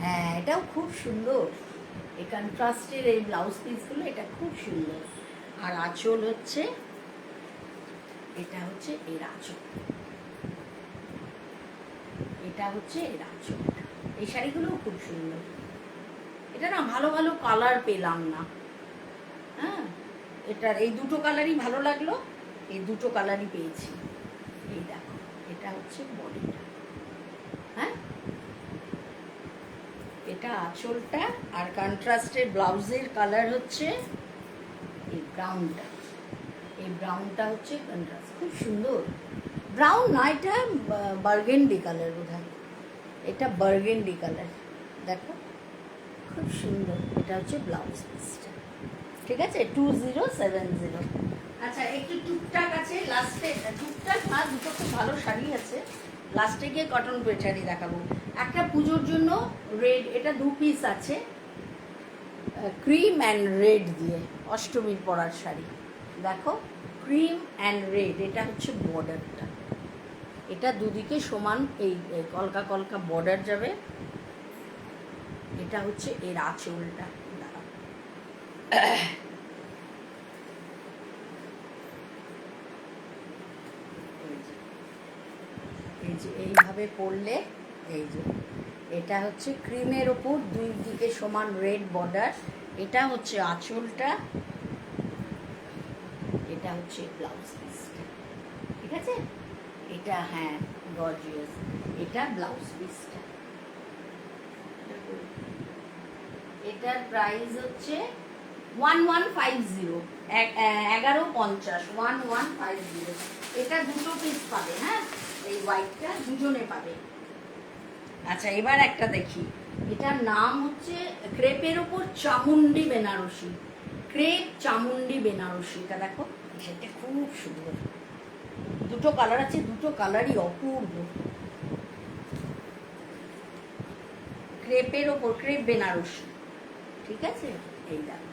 হ্যাঁ এটাও খুব সুন্দর, এই কন্ট্রাস্টের এই ব্লাউজ পিসগুলো, এটা খুব সুন্দর। আর আঁচল হচ্ছে, এটা হচ্ছে এর আঁচল, এটা হচ্ছে এর আঁচল। এই শাড়িগুলোও খুব সুন্দর। এটা না ভালো ভালো কালার পেলাম না, হ্যাঁ? এটার এই দুটো কালারই ভালো লাগলো, এই দুটো কালারই পেয়েছি। এই দেখো, এটা হচ্ছে বডিটা, হ্যাঁ? এটা আঁচলটা, আর কন্ট্রাস্টের ব্লাউজের কালার হচ্ছে এই ব্রাউনটা, এই ব্রাউনটা হচ্ছে কন্ট্রাস্ট, খুব সুন্দর। ব্রাউন না, এটা বার্গেন্ডি কালার বোধ হয়, এটা বার্গেন্ডি কালার, দেখো খুব সুন্দর। এটা হচ্ছে ব্লাউজ পিসটা, ঠিক আছে? 2070। আচ্ছা, একটু টুকটাক আছে লাস্টে, টুকটাক না, দুটো খুব ভালো শাড়ি আছে, লাস্টে গিয়ে কটন শাড়ি দেখাবো। একটা পুজোর জন্য রেড, এটা 2 পিস আছে, ক্রিম অ্যান্ড রেড দিয়ে অষ্টমীর পরার শাড়ি, দেখো ক্রিম অ্যান্ড রেড, এটা হচ্ছে বর্ডারটা, এটা দুদিকে সমান এই কলকা কলকা বর্ডার যাবে, এটা হচ্ছে এর আঁচলটা, এই যে এইভাবে পরলে, এই যে এটা হচ্ছে ক্রিমের ওপর দুই দিকে সমান রেড বর্ডার, এটা হচ্ছে আঁচলটা, এটা হচ্ছে ব্লাউজ পিসটা, ঠিক আছে? এটা হ্যাঁ গর্জিয়াস, এটা ব্লাউজ পিসটা। এটার প্রাইস হচ্ছে 1150, 1150, 1150। এটা দুটো পিস পাবে, হ্যাঁ? এই হোয়াইটটা দুজনে পাবে। আচ্ছা, এবার একটা দেখি, এটার নাম হচ্ছে ক্রেপের ওপর চামুন্ডি বেনারসি, ক্রেপ চামুন্ডি বেনারসি, এটা দেখো, সেটা খুব সুন্দর, দুটো কালার আছে, দুটো কালারই অপূর্ব। ক্রেপের ওপর, ক্রেপ বেনারসি, ঠিক আছে? এই দেখো,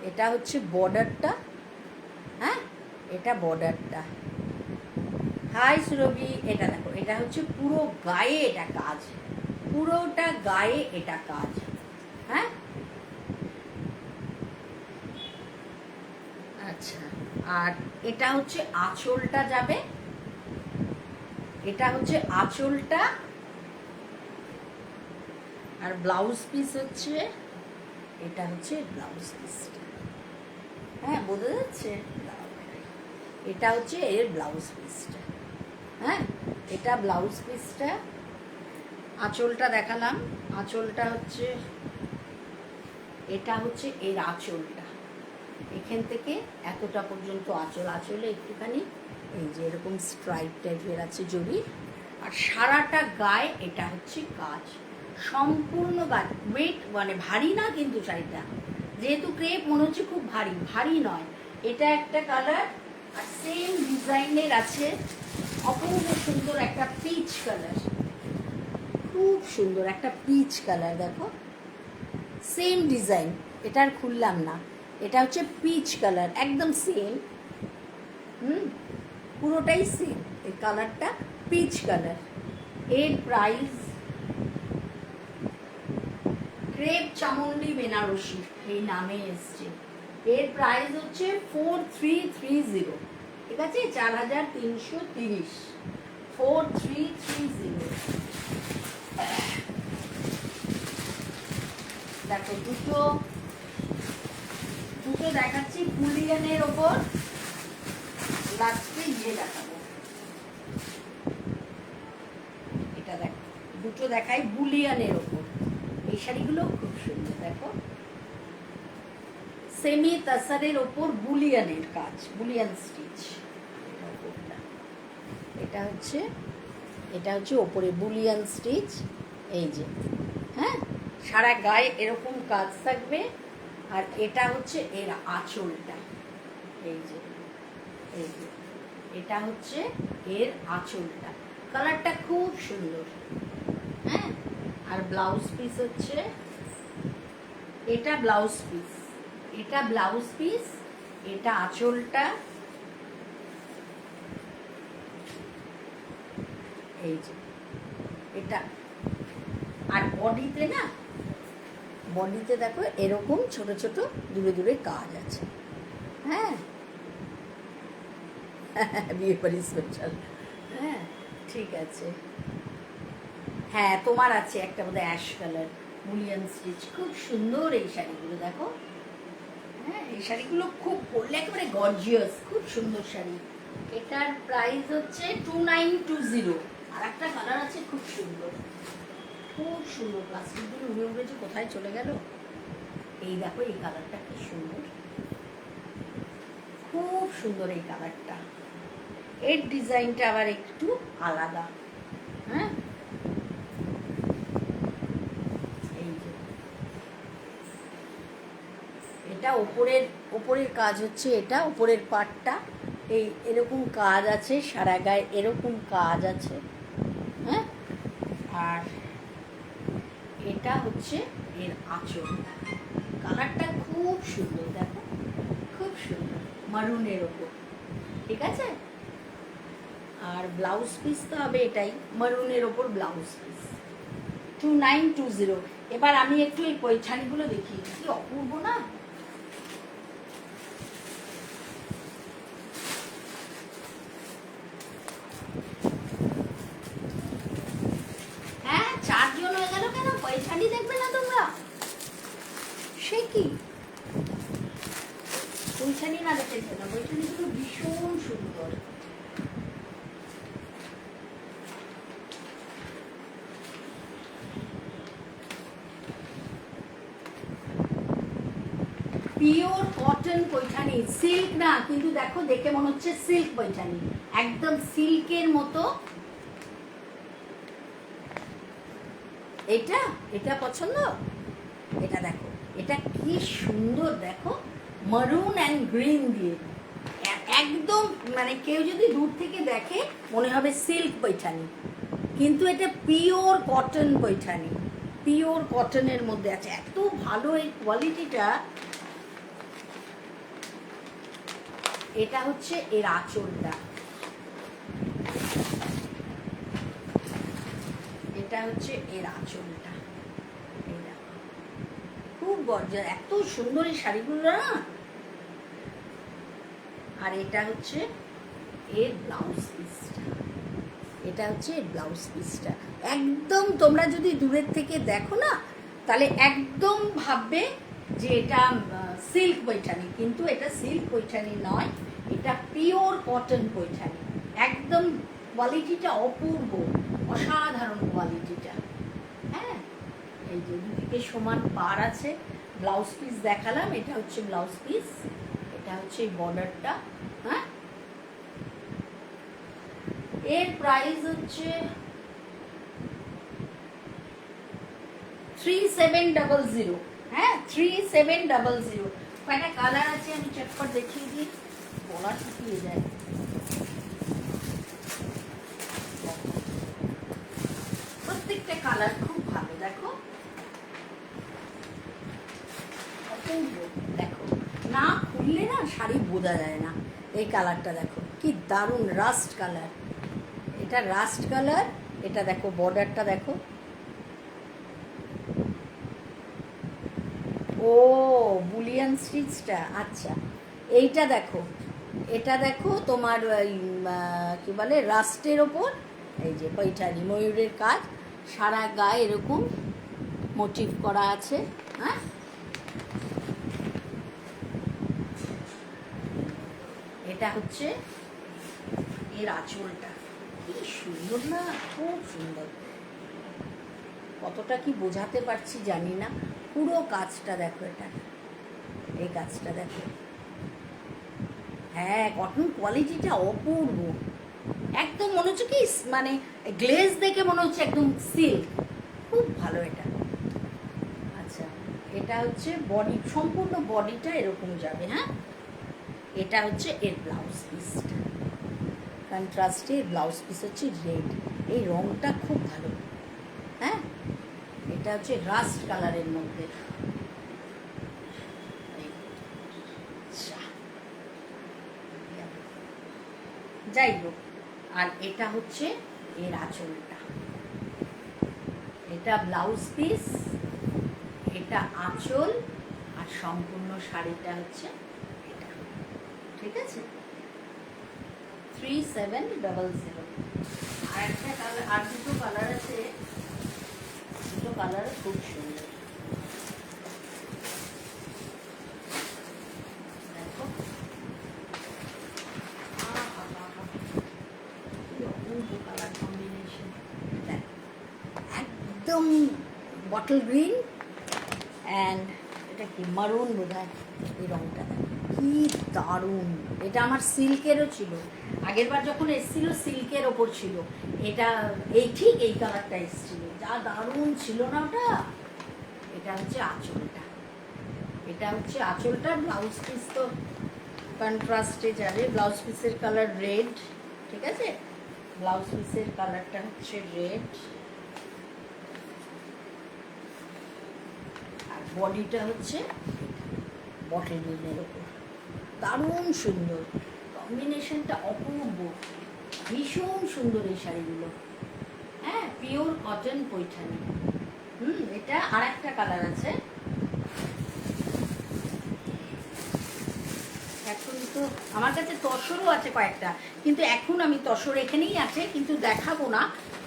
এটা হচ্ছে বর্ডারটা, এটা বর্ডারটা। হাই সুরভি, এটা দেখো, এটা হচ্ছে পুরো গায়ে এটা কাজ, পুরোটা গায়ে এটা কাজ। হ্যাঁ, আচ্ছা। আর এটা হচ্ছে আঁচলটা যাবে, এটা হচ্ছে আঁচলটা। আর ব্লাউজ পিস হচ্ছে, এটা হচ্ছে ব্লাউজ পিসটা। হ্যাঁ, বোঝা যাচ্ছে? এটা হচ্ছে এর ব্লাউজ পিসটা। হ্যাঁ, এটা ব্লাউজ পিসটা। আঁচলটা দেখালাম, আঁচলটা হচ্ছে, এটা হচ্ছে এর আঁচলটা। এখান থেকে এতটা পর্যন্ত আঁচল, আঁচলে একটুখানি এই যে এরকম স্ট্রাইপ টাইপের আছে জড়ি। আর সারাটা গায়ে এটা হচ্ছে কাজ, সম্পূর্ণ গায়ে। ওয়েট মানে ভারী না কিন্তু শাড়িটা, যেহেতু ক্রেপ মনে হচ্ছে খুব ভারী, ভারী নয়। এটা একটা কালার, আর সেম ডিজাইনের আছে অপূর্ব সুন্দর একটা পিচ কালার, খুব সুন্দর একটা পিচ কালার। দেখো সেম ডিজাইন, এটা আর খুললাম না। এটা হচ্ছে পিচ কালার, একদম সেম। পুরোটাই সেম, এই কালারটা পিচ কালার। এর প্রাইস, ক্রেপ চামুন্ডি বেনারসি এই নামে এসছে। এর প্রাইস হচ্ছে 4330, ঠিক আছে? 4330, 4330। দেখো দুটো দুটো দেখাচ্ছি বুলিয়ানের ওপর, লাস্টে ইয়ে দেখাবো। এটা দেখো, দুটো দেখাই বুলিয়ানের ওপর। এই শাড়িগুলো খুব সুন্দর, দেখো সেমি তাসারের ওপর বুলিয়ানের কাজ, বুলিয়ান স্টিচ। এটা হচ্ছে ওপরে বুলিয়ান স্টিচ, এই যে। হ্যাঁ, সারা গায়ে এরকম কাজ থাকবে। আর এটা হচ্ছে এর আঁচলটা, এই যে, এই যে, এটা হচ্ছে এর আঁচলটা। কালারটা খুব সুন্দর। হ্যাঁ, আর ব্লাউজ পিস হচ্ছে, এটা ব্লাউজ পিস, এটা ব্লাউজ পিস, এটা আঁচলটা, এই যে এটা। আর বডিতে না, বডিতে দেখো এরকম ছোট ছোট দূরে দূরে কাজ আছে। হ্যাঁ, বিয়ে বাড়ি স্পেশাল। হ্যাঁ, ঠিক আছে। হ্যাঁ, তোমার আছে একটা বোধহয় অ্যাশ কালার বুলিয়ান স্টিচ, খুব সুন্দর এই শাড়িগুলো। দেখো, হ্যাঁ, এই শাড়িগুলো খুব পরলে একেবারে গর্জিয়াস, খুব সুন্দর শাড়ি। এটার প্রাইস হচ্ছে 2920। আর একটা কালার আছে খুব সুন্দর, খুব সুন্দর। প্লাস্টিকগুলো উড়ে উড়ে যে কোথায় চলে গেল। এই দেখো, এই কালারটা কি সুন্দর, খুব সুন্দর এই কালারটা। এর ডিজাইনটা আবার একটু আলাদা। হ্যাঁ, এই যে এটা ওপরের কাজ হচ্ছে, এটা ওপরের পাটটা এই এরকম কাজ আছে, সারা গায়ে এরকম কাজ আছে। হ্যাঁ, আর এটা হচ্ছে এর আঁচল। কালারটা খুব সুন্দর, দেখো খুব সুন্দর, মারুনের ওপর, ঠিক আছে? আর ব্লাউজ পিস তো হবে এটাই, মারুনের ওপর ব্লাউজ পিস, 2920। এবার আমি একটু এই পৈঠানিগুলো দেখি, কি অপূর্ব না। হ্যাঁ, 4 জন হয়ে গেল কেন? পৈঠানি দেখবে না তোমরা? সে কি পৈঠানি না দেখেছে না? পৈঠানিগুলো ভীষণ সুন্দর। পিওর কটন পৈঠানি, সিল্ক না কিন্তু, দেখো দেখে মনে হচ্ছে সিল্ক পৈঠানি, একদম সিল্কের মতো। এটা এটা পছন্দ? এটা দেখো, এটা কি সুন্দর, দেখো মারুন অ্যান্ড গ্রিন দিয়ে, একদম মানে কেউ যদি দূর থেকে দেখে মনে হবে সিল্ক পৈঠানি, কিন্তু এটা পিওর কটন পৈঠানি, পিওর কটনের মধ্যে আছে। এত ভালো এই কোয়ালিটিটা। এটা হচ্ছে এর আঁচলটা, এটা হচ্ছে এর আঁচলটা। খুব গর্জাস, এত সুন্দর এই শাড়িগুলো না। আর এটা হচ্ছে এর ব্লাউজ পিসটা, এটা হচ্ছে এর ব্লাউজ পিসটা। একদম তোমরা যদি দূরের থেকে দেখো না, তাহলে একদম ভাববে যে এটা সিল্ক পৈঠানি, কিন্তু এটা সিল্ক পৈঠানি নয়, এটা পিওর কটন পৈঠানি। একদম কোয়ালিটিটা অপূর্ব, অসাধারণ কোয়ালিটিটা। হ্যাঁ, এই যে দুদিকে সমান পার আছে। ব্লাউজ পিস দেখালাম, এটা হচ্ছে ব্লাউজ পিস, এটা হচ্ছে এই বর্ডারটা। হ্যাঁ, এর প্রাইস হচ্ছে 3700। হ্যাঁ, 3700। কয়টা কালার আছে আমি চটপট দেখিয়ে দিই, বলা শুকিয়ে যায়। প্রত্যেকটা কালার খুব ভালো, দেখো দেখো, না খুললে না শাড়ি বোঝা যায় না। এই কালারটা দেখো কি দারুণ, রাস্ট কালার, এটা রাস্ট কালার। এটা দেখো বর্ডারটা দেখো, ও বুলিয়ান স্টিচটা। আচ্ছা, এইটা দেখো, এটা দেখো তোমার কি বলে রাস্টের ওপর এই যে পৈঠানি ময়ূরের কাজ, সারা গায়ে এরকম মোটিভ করা আছে। হ্যাঁ, এটা হচ্ছে এর আঁচলটা, কি সুন্দর না, খুব সুন্দর। কতটা কি বোঝাতে পারছি জানি না, পুরো কাজটা দেখো, এটা এই কাজটা দেখো। হ্যাঁ, কটন কোয়ালিটিটা অপূর্ব, একদম মনে হচ্ছে কি মানে গ্লেজ দেখে মনে হচ্ছে একদম সিল্ক, খুব ভালো এটা। আচ্ছা, এটা হচ্ছে বডি, সম্পূর্ণ বডিটা এরকম যাবে। হ্যাঁ, এটা হচ্ছে এর ব্লাউজ পিসটা, কন্ট্রাস্টে ব্লাউজ পিস হচ্ছে রেড, এই রংটা খুব ভালো। হ্যাঁ, এটা হচ্ছে রাস্ট কালারের মধ্যে। যাই হোক, আর এটা হচ্ছে এর আঁচলটা, এটা ব্লাউজ পিস, এটা আঁচল, আর সম্পূর্ণ শাড়িটা হচ্ছে এটা। ঠিক আছে, 3700। আর একটা কালার, আর দুটো কালার আছে, দুটো কালার খুব সুন্দর। দেখো, কালার কম্বিনেশন, একদম বটল গ্রিন অ্যান্ড এটা কি মারুন বোধ হয়, এই রঙটা কি দারুণ। এটা আমার সিল্কেরও ছিল, আগের বার যখন এসেছিল সিল্কের ওপর ছিল, এটা এই ঠিক এই কালারটা এসেছিল, যা দারুণ ছিল না ওটা। এটা হচ্ছে আঁচলটা, এটা হচ্ছে আঁচলটা। ব্লাউজ পিস তো কন্ট্রাস্টে যাবে, ব্লাউজ পিসের কালার রেড। ঠিক আছে, ব্লাউজ পিসের কালারটা হচ্ছে রেড, আর বডিটা হচ্ছে বটল গ্রিনের ওপর। দারুণ সুন্দর কম্বিনেশনটা, অপূর্ব, ভীষণ সুন্দর এই শাড়িগুলো। হ্যাঁ, পিওর কটন পৈঠানি। এটা আর একটা কালার আছে। এখন তো আমার কাছে তসরও আছে কয়েকটা, কিন্তু এখন আমি তসর এখানেই আছে, কিন্তু দেখাবো না,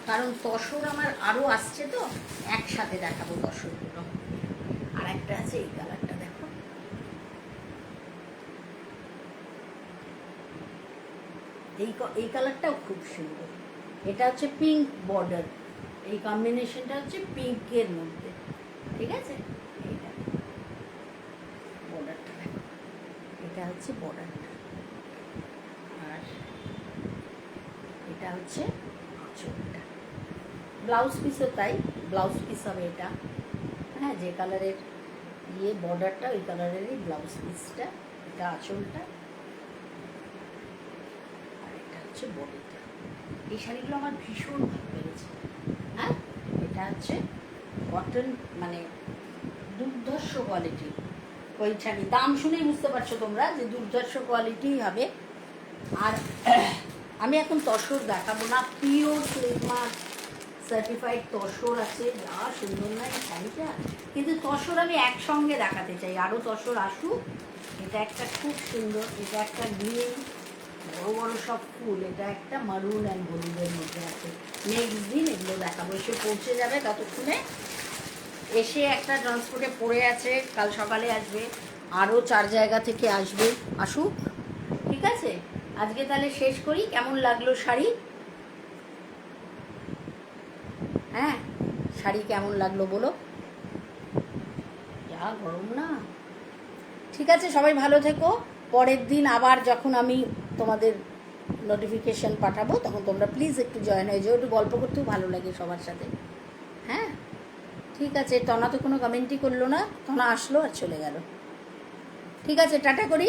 কারণ তসর আমার আরও আসছে, তো একসাথে দেখাবো তসরগুলো। আর একটা আছে এই কালারটা, দেখো এই কালারটাও খুব সুন্দর। এটা হচ্ছে পিঙ্ক বর্ডার, এই কম্বিনেশনটা হচ্ছে পিঙ্কের মধ্যে। ঠিক আছে, এইটা বর্ডারটা দেখো, এটা হচ্ছে বর্ডারটা, আর এটা হচ্ছে আঁচলটা। ব্লাউজ পিসও তাই, ব্লাউজ পিস হবে এটা। হ্যাঁ, যে কালারের বর্ডারটা ওই কালারেরই ব্লাউজ পিসটা, এটা আঁচলটা, আর এটা হচ্ছে বডিটা। এই শাড়িগুলো আমার ভীষণ ভালো লেগেছে। হ্যাঁ, এটা হচ্ছে কটন, মানে দুর্ধর্ষ কোয়ালিটি, ওই শাড়ি দাম শুনেই বুঝতে পারছো তোমরা যে দুর্ধর্ষ কোয়ালিটি হবে। আর আমি এখন তসর দেখাবো না, পিওর ট্রেডমার্ক সার্টিফাইড তসর আছে, যা সুন্দর না এই শাড়িটা। কিন্তু তসর আমি একসঙ্গে দেখাতে চাই, আরও তসর আসুক। এটা একটা খুব সুন্দর, এটা একটা গ্রিন বড় বড় সব ফুল, এটা একটা মারুন অ্যান্ড হলুদের মধ্যে আছে। নেক্সট দিন এগুলো দেখাবো, এসে পৌঁছে যাবে ততক্ষণে। এসে একটা ট্রান্সপোর্টে পড়ে আছে, কাল সকালে আসবে, আরও 4 জায়গা থেকে আসবে, আসুক। ঠিক আছে, আজকে তাহলে শেষ করি। কেমন লাগলো শাড়ি? হ্যাঁ, শাড়ি কেমন লাগলো বলো? যা গরম না। ঠিক আছে, সবাই ভালো থেকো। পরের দিন আবার যখন আমি তোমাদের নোটিফিকেশন পাঠাবো তখন তোমরা প্লিজ একটু জয়েন হয়ে যাও, একটু গল্প করতেও ভালো লাগে সবার সাথে। হ্যাঁ, ঠিক আছে। তনা তো কোনো কমেন্টই করলো না, তনা আসলো আর চলে গেল। ঠিক আছে, টাটা করি।